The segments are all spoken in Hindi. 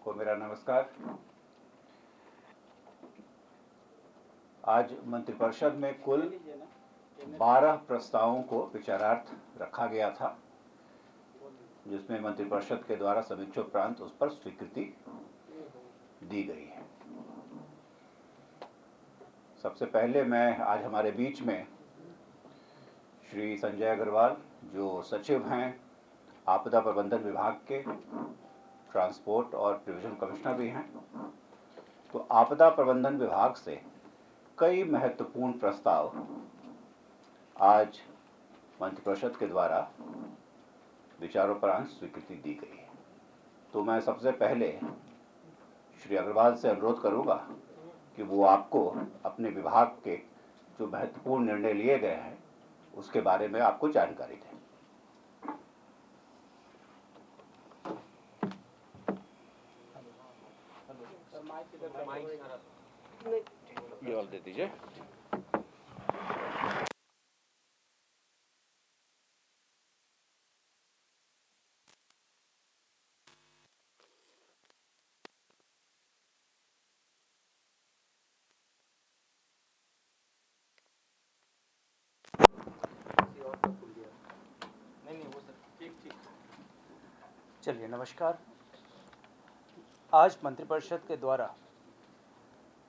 सबको मेरा नमस्कार। आज मंत्रिपरिषद में कुल 12 प्रस्तावों को विचारार्थ रखा गया था, जिसमें मंत्रिपरिषद के द्वारा समीक्षोपरांत उस पर स्वीकृति दी गई है। सबसे पहले मैं आज हमारे बीच में श्री संजय अग्रवाल, जो सचिव हैं आपदा प्रबंधन विभाग के, ट्रांसपोर्ट और डिवीजन कमिश्नर भी हैं, तो आपदा प्रबंधन विभाग से कई महत्वपूर्ण प्रस्ताव आज मंत्रिपरिषद के द्वारा विचारोपरांत स्वीकृति दी गई है। तो मैं सबसे पहले श्री अग्रवाल से अनुरोध करूंगा कि वो आपको अपने विभाग के जो महत्वपूर्ण निर्णय लिए गए हैं उसके बारे में आपको जानकारी दें। ये वाला दे दीजिए। चलिए, नमस्कार। आज मंत्रिपरिषद के द्वारा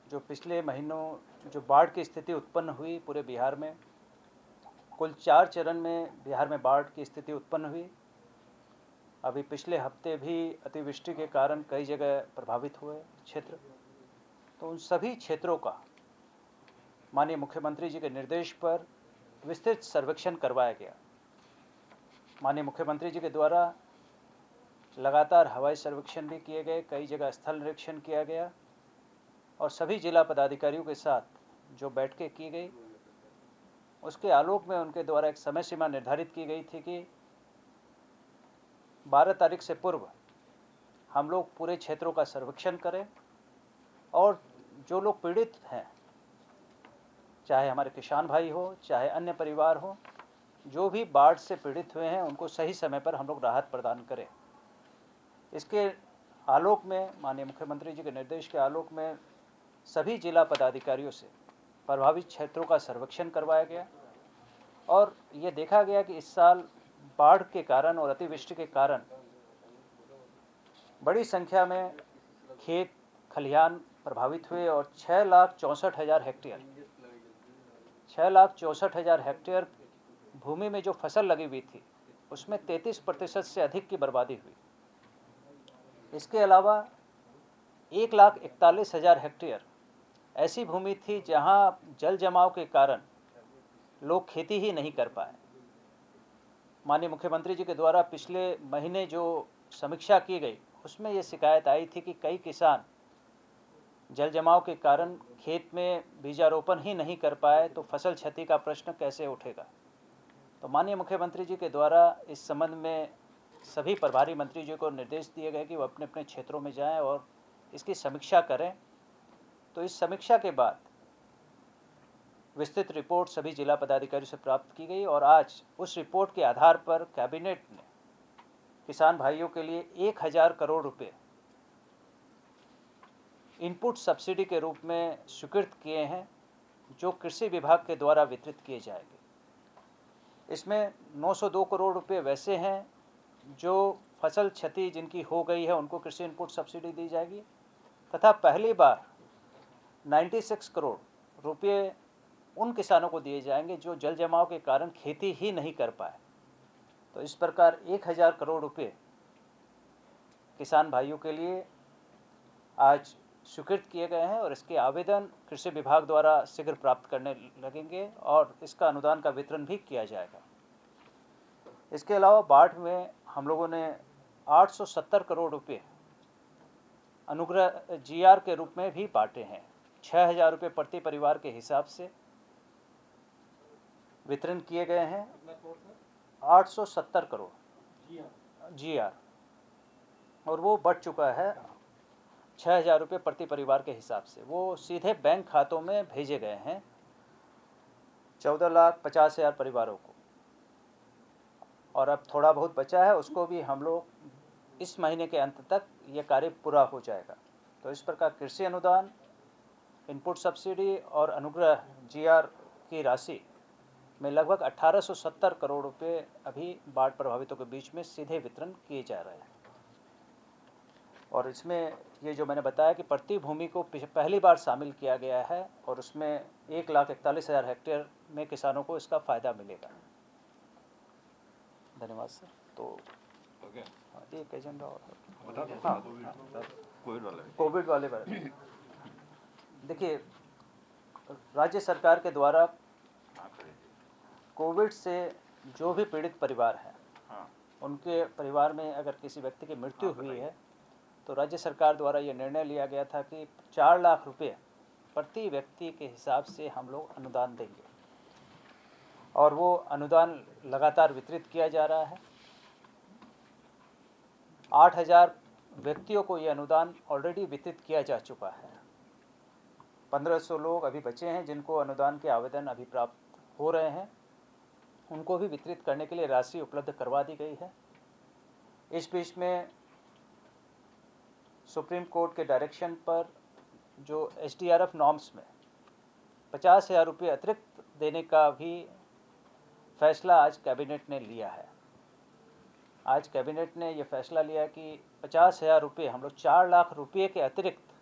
जो पिछले महीनों जो बाढ़ की स्थिति उत्पन्न हुई पूरे बिहार में, कुल 4 चरण में बिहार में बाढ़ की स्थिति उत्पन्न हुई। अभी पिछले हफ्ते भी अतिवृष्टि के कारण कई जगह प्रभावित हुए क्षेत्र, तो उन सभी क्षेत्रों का माननीय मुख्यमंत्री जी के निर्देश पर विस्तृत सर्वेक्षण करवाया गया। माननीय मुख्यमंत्री जी के द्वारा लगातार हवाई सर्वेक्षण भी किए गए, कई जगह स्थल निरीक्षण किया गया और सभी जिला पदाधिकारियों के साथ जो बैठकें की गई, उसके आलोक में उनके द्वारा एक समय सीमा निर्धारित की गई थी कि 12 तारीख से पूर्व हम लोग पूरे क्षेत्रों का सर्वेक्षण करें और जो लोग पीड़ित हैं, चाहे हमारे किसान भाई हो, चाहे अन्य परिवार हो, जो भी बाढ़ से पीड़ित हुए हैं, उनको सही समय पर हम लोग राहत प्रदान करें। इसके आलोक में, माननीय मुख्यमंत्री जी के निर्देश के आलोक में, सभी जिला पदाधिकारियों से प्रभावित क्षेत्रों का सर्वेक्षण करवाया गया और ये देखा गया कि इस साल बाढ़ के कारण और अतिवृष्टि के कारण बड़ी संख्या में खेत खलिहान प्रभावित हुए और 6,64,000 हेक्टेयर भूमि में जो फसल लगी हुई थी उसमें 33% से अधिक की बर्बादी हुई। इसके अलावा 1,41,000 हेक्टेयर ऐसी भूमि थी जहां जल जमाव के कारण लोग खेती ही नहीं कर पाए। माननीय मुख्यमंत्री जी के द्वारा पिछले महीने जो समीक्षा की गई उसमें ये शिकायत आई थी कि कई किसान जल जमाव के कारण खेत में बीजारोपण ही नहीं कर पाए, तो फसल क्षति का प्रश्न कैसे उठेगा। तो माननीय मुख्यमंत्री जी के द्वारा इस संबंध में सभी प्रभारी मंत्री जी को निर्देश दिए गए कि वो अपने अपने क्षेत्रों में जाएं और इसकी समीक्षा करें। तो इस समीक्षा के बाद विस्तृत रिपोर्ट सभी जिला पदाधिकारियों से प्राप्त की गई और आज उस रिपोर्ट के आधार पर कैबिनेट ने किसान भाइयों के लिए 1,000 करोड़ रुपए इनपुट सब्सिडी के रूप में स्वीकृत किए हैं, जो कृषि विभाग के द्वारा वितरित किए जाएंगे। इसमें 902 करोड़ रुपए वैसे हैं जो फसल क्षति जिनकी हो गई है उनको कृषि इनपुट सब्सिडी दी जाएगी, तथा पहली बार 96 करोड़ रुपये उन किसानों को दिए जाएंगे जो जल जमाव के कारण खेती ही नहीं कर पाए। तो इस प्रकार 1,000 करोड़ रुपये किसान भाइयों के लिए आज स्वीकृत किए गए हैं और इसके आवेदन कृषि विभाग द्वारा शीघ्र प्राप्त करने लगेंगे और इसका अनुदान का वितरण भी किया जाएगा। इसके अलावा बाढ़ में हम लोगों ने 870 करोड़ रुपये अनुग्रह जीआर के रूप में भी बांटे हैं। 6,000 रुपये प्रति परिवार के हिसाब से वितरण किए गए हैं। 870 करोड़ जीआर, और वो बढ़ चुका है 6,000 रुपये प्रति परिवार के हिसाब से। वो सीधे बैंक खातों में भेजे गए हैं 14,50,000 परिवारों को, और अब थोड़ा बहुत बचा है, उसको भी हम लोग इस महीने के अंत तक ये कार्य पूरा हो जाएगा। तो इस प्रकार कृषि अनुदान, इनपुट सब्सिडी और अनुग्रह जीआर की राशि में लगभग 1870 करोड़ रुपए अभी बाढ़ प्रभावितों के बीच में सीधे वितरण किए जा रहे हैं। और इसमें ये जो मैंने बताया कि प्रति भूमि को पहली बार शामिल किया गया है और उसमें 1,41,000 हेक्टेयर में किसानों को इसका फ़ायदा मिलेगा। धन्यवाद सर। तो हाँ, एक एजेंडा और कोविड वाले बारे में देखिए, राज्य सरकार के द्वारा कोविड से जो भी पीड़ित परिवार हैं, उनके परिवार में अगर किसी व्यक्ति की मृत्यु हुई है तो राज्य सरकार द्वारा ये निर्णय लिया गया था कि 4 लाख रुपए प्रति व्यक्ति के हिसाब से हम लोग अनुदान देंगे और वो अनुदान लगातार वितरित किया जा रहा है। 8,000 व्यक्तियों को ये अनुदान ऑलरेडी वितरित किया जा चुका है। 1,500 लोग अभी बचे हैं जिनको अनुदान के आवेदन अभी प्राप्त हो रहे हैं, उनको भी वितरित करने के लिए राशि उपलब्ध करवा दी गई है। इस बीच में सुप्रीम कोर्ट के डायरेक्शन पर जो SDRF नॉर्म्स में 50,000 रुपये अतिरिक्त देने का भी फैसला आज कैबिनेट ने लिया है। आज कैबिनेट ने यह फैसला लिया कि 50,000 रुपये हम लोग 4 लाख रुपये के अतिरिक्त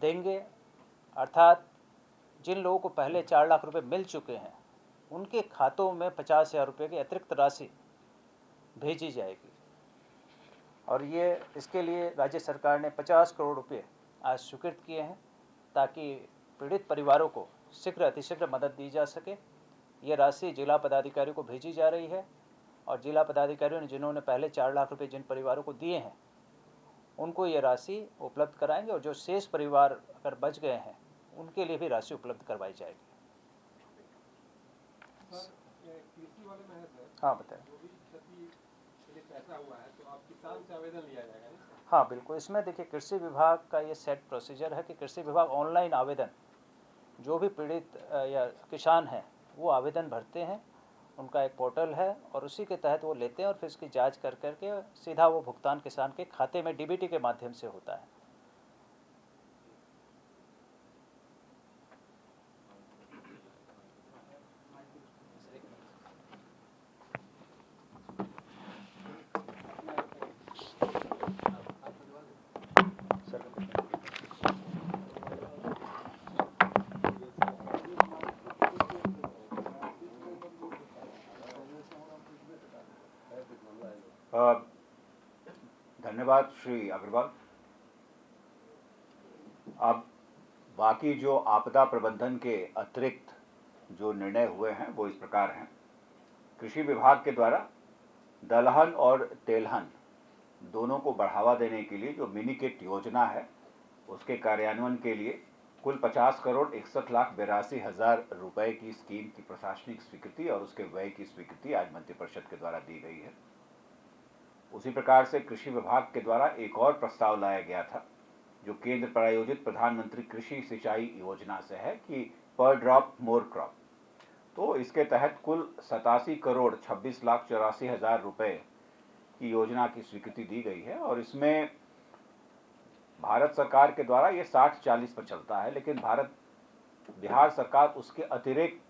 देंगे, अर्थात जिन लोगों को पहले 4 लाख रुपये मिल चुके हैं उनके खातों में 50,000 रुपये की अतिरिक्त राशि भेजी जाएगी। और ये इसके लिए राज्य सरकार ने 50 करोड़ रुपये आज स्वीकृत किए हैं ताकि पीड़ित परिवारों को शीघ्र अतिशीघ्र मदद दी जा सके। ये राशि जिला पदाधिकारियों को भेजी जा रही है और जिला पदाधिकारियों ने जिन्होंने पहले 4 लाख रुपये जिन परिवारों को दिए हैं उनको ये राशि उपलब्ध कराएंगे और जो शेष परिवार अगर बच गए हैं उनके लिए भी राशि उपलब्ध करवाई जाएगी। कृषि वाले में है सर, हाँ बताएं। जो भी क्षति के लिए पैसा हुआ है तो आप किसान से आवेदन लिया जाएगा ना सर? हाँ बिल्कुल, इसमें देखिए कृषि विभाग का ये सेट प्रोसीजर है कि कृषि विभाग ऑनलाइन आवेदन, जो भी पीड़ित या किसान हैं वो आवेदन भरते हैं, उनका एक पोर्टल है और उसी के तहत वो लेते हैं और फिर इसकी जांच कर करके सीधा वो भुगतान किसान के खाते में DBT के माध्यम से होता है। धन्यवाद श्री अग्रवाल। अब बाकी जो आपदा प्रबंधन के अतिरिक्त जो निर्णय हुए हैं वो इस प्रकार हैं। कृषि विभाग के द्वारा दलहन और तेलहन दोनों को बढ़ावा देने के लिए जो मिनी किट योजना है उसके कार्यान्वयन के लिए कुल 50,61,82,000 रुपए की स्कीम की प्रशासनिक स्वीकृति और उसके व्यय की स्वीकृति आज मंत्रिपरिषद के द्वारा दी गई है। उसी प्रकार से कृषि विभाग के द्वारा एक और प्रस्ताव लाया गया था जो केंद्र प्रायोजित प्रधानमंत्री कृषि सिंचाई योजना से है कि पर ड्रॉप मोर क्रॉप। तो इसके तहत कुल 87,26,84,000 रुपए की योजना की स्वीकृति दी गई है और इसमें भारत सरकार के द्वारा ये 60-40 पर चलता है, लेकिन बिहार सरकार उसके अतिरिक्त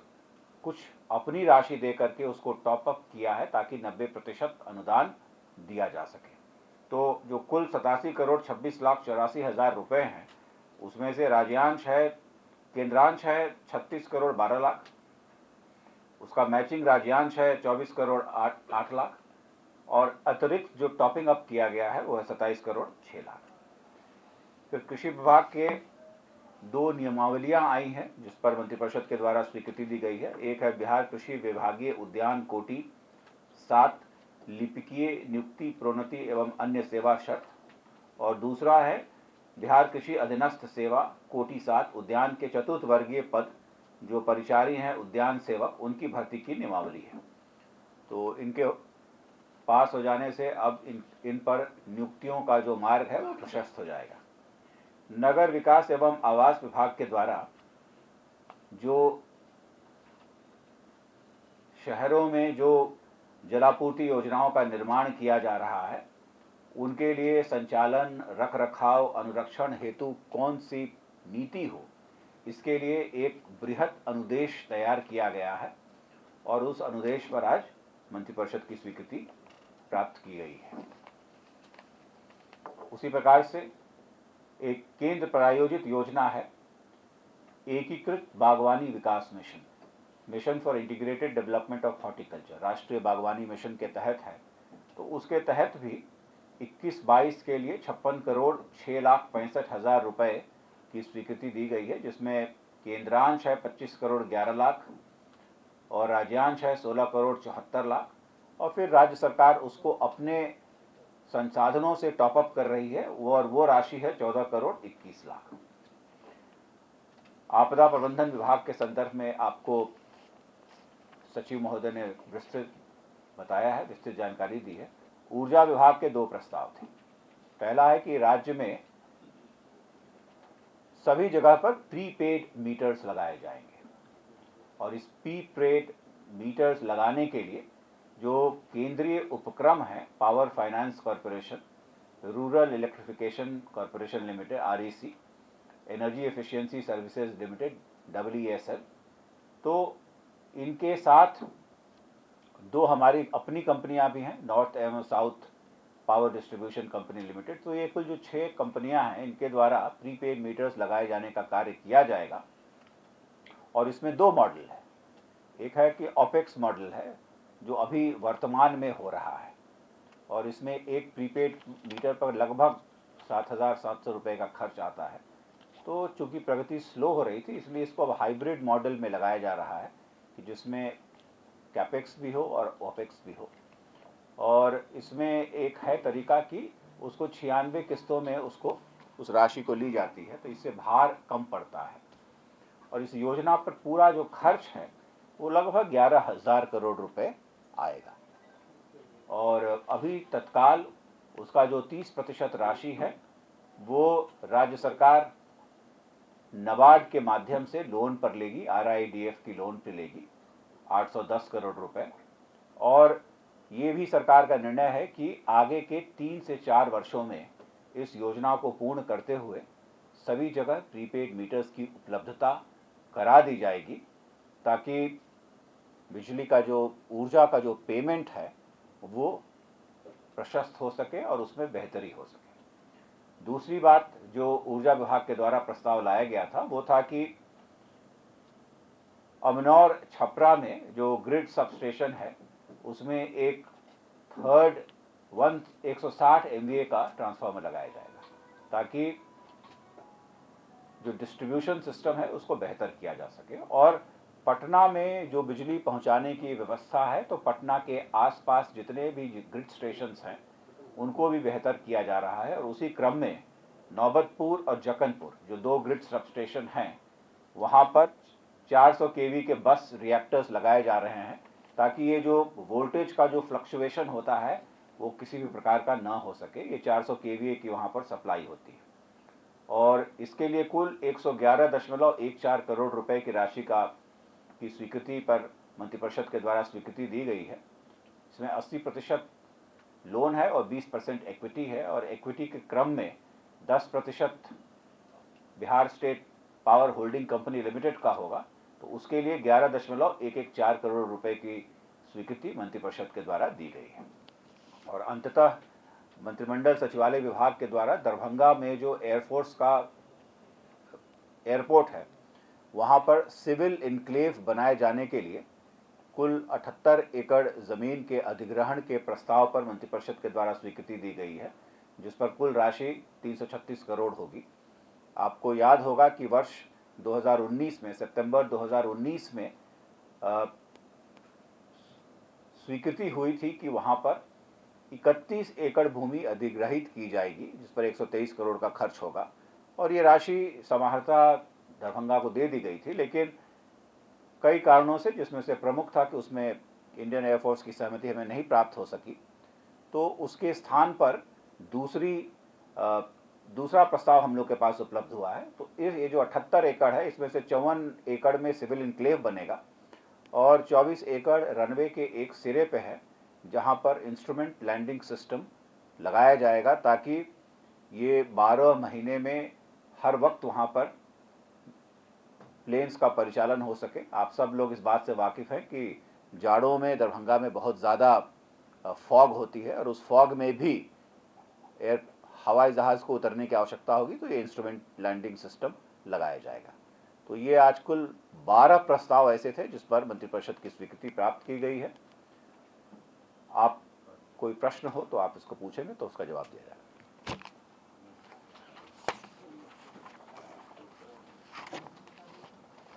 कुछ अपनी राशि दे करके उसको टॉप अप किया है ताकि 90% अनुदान दिया जा सके। तो जो कुल 87,26,84,000 रुपए हैं उसमें से राज्यांश है, केंद्रांश है 36 करोड़ 12 लाख, उसका मैचिंग राज्यांश है 24 करोड़ 8 लाख और अतिरिक्त जो टॉपिंग अप किया गया है वो है 27 करोड़ 6 लाख। फिर कृषि विभाग के 2 नियमावलियां आई हैं जिस पर मंत्रिपरिषद के द्वारा स्वीकृति दी गई है। एक है बिहार कृषि विभागीय उद्यान कोटि 7 लिपिकीय नियुक्ति प्रोन्नति एवं अन्य सेवा शर्त और दूसरा है बिहार कृषि अधीनस्थ सेवा कोटि 7 उद्यान के चतुर्थ वर्गीय पद जो परिचारी हैं उद्यान सेवक उनकी भर्ती की नियमावली है। तो इनके पास हो जाने से अब इन पर नियुक्तियों का जो मार्ग है वो प्रशस्त हो जाएगा। नगर विकास एवं आवास विभाग के द्वारा जो शहरों में जो जलापूर्ति योजनाओं का निर्माण किया जा रहा है उनके लिए संचालन, रख रखाव, अनुरक्षण हेतु कौन सी नीति हो, इसके लिए एक बृहत अनुदेश तैयार किया गया है और उस अनुदेश पर आज मंत्रिपरिषद की स्वीकृति प्राप्त की गई है। उसी प्रकार से एक केंद्र प्रायोजित योजना है एकीकृत बागवानी विकास mission, mission for integrated development of horticulture, राष्ट्रीय बागवानी मिशन के तहत है। तो उसके तहत भी 21-22 के लिए 56,06,65,000 रुपए की स्वीकृति दी गई है, जिसमें केंद्रांश है 25 करोड़ 11 लाख और राज्यांश है 16 करोड़ 74 लाख, और फिर राज्य सरकार उसको अपने संसाधनों से टॉपअप कर रही है और वो राशि है 14 करोड़ 21 लाख। आपदा प्रबंधन विभाग के संदर्भ में आपको सचिव महोदय ने विस्तृत बताया है, विस्तृत जानकारी दी है। ऊर्जा विभाग के 2 प्रस्ताव थे। पहला है कि राज्य में सभी जगह पर प्रीपेड मीटर्स लगाए जाएंगे और इस प्रीपेड मीटर्स लगाने के लिए जो केंद्रीय उपक्रम है power finance corporation, rural electrification corporation limited REC, energy efficiency services limited WESL, तो इनके साथ 2 हमारी अपनी कंपनियां भी हैं, नॉर्थ एवं south power distribution company limited. तो ये कुल जो 6 कंपनियां हैं, इनके द्वारा प्रीपेड मीटर्स लगाए जाने का कार्य किया जाएगा और इसमें 2 मॉडल है। एक है कि ऑपेक्स मॉडल है जो अभी वर्तमान में हो रहा है और इसमें एक प्रीपेड मीटर पर लगभग 7,700 रुपये का खर्च आता है। तो चूंकि प्रगति स्लो हो रही थी, इसलिए इसको अब हाइब्रिड मॉडल में लगाया जा रहा है कि जिसमें कैपेक्स भी हो और ओपेक्स भी हो। और इसमें एक है तरीका कि उसको 96 किस्तों में उसको उस राशि को ली जाती है, तो इससे भार कम पड़ता है। और इस योजना पर पूरा जो खर्च है वो लगभग 11,000 करोड़ रुपए आएगा और अभी तत्काल उसका जो 30% राशि है वो राज्य सरकार नबार्ड के माध्यम से लोन पर लेगी, RIDF की लोन पर लेगी 810 करोड़ रुपए। और ये भी सरकार का निर्णय है कि आगे के 3 से 4 वर्षों में इस योजना को पूर्ण करते हुए सभी जगह प्रीपेड मीटर्स की उपलब्धता करा दी जाएगी ताकि बिजली का जो ऊर्जा का जो पेमेंट है वो प्रशस्त हो सके और उसमें बेहतरी हो सके। दूसरी बात जो ऊर्जा विभाग के द्वारा प्रस्ताव लाया गया था वो था कि अमनौर छपरा में जो ग्रिड सबस्टेशन है उसमें एक थर्ड 160 MVA का ट्रांसफार्मर लगाया जाएगा ताकि जो डिस्ट्रीब्यूशन सिस्टम है उसको बेहतर किया जा सके। और पटना में जो बिजली पहुंचाने की व्यवस्था है तो पटना के आसपास जितने भी ग्रिड स्टेशंस हैं उनको भी बेहतर किया जा रहा है और उसी क्रम में नौबतपुर और जकनपुर जो 2 ग्रिड सब स्टेशन हैं वहाँ पर 400 kV के बस रिएक्टर्स लगाए जा रहे हैं ताकि ये जो वोल्टेज का जो फ्लक्चुएशन होता है वो किसी भी प्रकार का ना हो सके। ये 400 kVA की वहाँ पर सप्लाई होती है और इसके लिए कुल 111.14 करोड़ रुपए की राशि की स्वीकृति पर मंत्रिपरिषद के द्वारा स्वीकृति दी गई है। इसमें 80% लोन है और 20% इक्विटी है और इक्विटी के क्रम में 10% Bihar state power holding company limited का होगा, तो उसके लिए 11.114 करोड़ रुपए की स्वीकृति मंत्रिपरिषद के द्वारा दी गई है। और अंततः मंत्रिमंडल सचिवालय विभाग के द्वारा दरभंगा में जो एयरफोर्स का एयरपोर्ट है वहाँ पर सिविल इनक्लेव बनाए जाने के लिए कुल 78 एकड़ ज़मीन के अधिग्रहण के प्रस्ताव पर मंत्रिपरिषद के द्वारा स्वीकृति दी गई है, जिस पर कुल राशि 336 करोड़ होगी। आपको याद होगा कि वर्ष 2019 में, सितंबर 2019 में स्वीकृति हुई थी कि वहाँ पर 31 एकड़ भूमि अधिग्रहित की जाएगी, जिस पर 123 करोड़ का खर्च होगा और ये राशि समाहर्ता दरभंगा को दे दी गई थी, लेकिन कई कारणों से, जिसमें से प्रमुख था कि उसमें इंडियन एयरफोर्स की सहमति हमें नहीं प्राप्त हो सकी, तो उसके स्थान पर दूसरा प्रस्ताव हम लोग के पास उपलब्ध हुआ है। तो ये जो 78 एकड़ है इसमें से 54 एकड़ में सिविल इनक्लेव बनेगा और 24 एकड़ रनवे के एक सिरे पे है जहाँ पर इंस्ट्रूमेंट लैंडिंग सिस्टम लगाया जाएगा ताकि ये 12 महीने में हर वक्त वहाँ पर प्लेन्स का परिचालन हो सके। आप सब लोग इस बात से वाकिफ़ हैं कि जाड़ों में दरभंगा में बहुत ज़्यादा फॉग होती है और उस फॉग में भी हवाई जहाज़ को उतरने की आवश्यकता होगी, तो ये इंस्ट्रूमेंट लैंडिंग सिस्टम लगाया जाएगा। तो ये आज कुल 12 प्रस्ताव ऐसे थे जिस पर मंत्रिपरिषद की स्वीकृति प्राप्त की गई है। आप कोई प्रश्न हो तो आप इसको पूछेंगे तो उसका जवाब दिया जाएगा।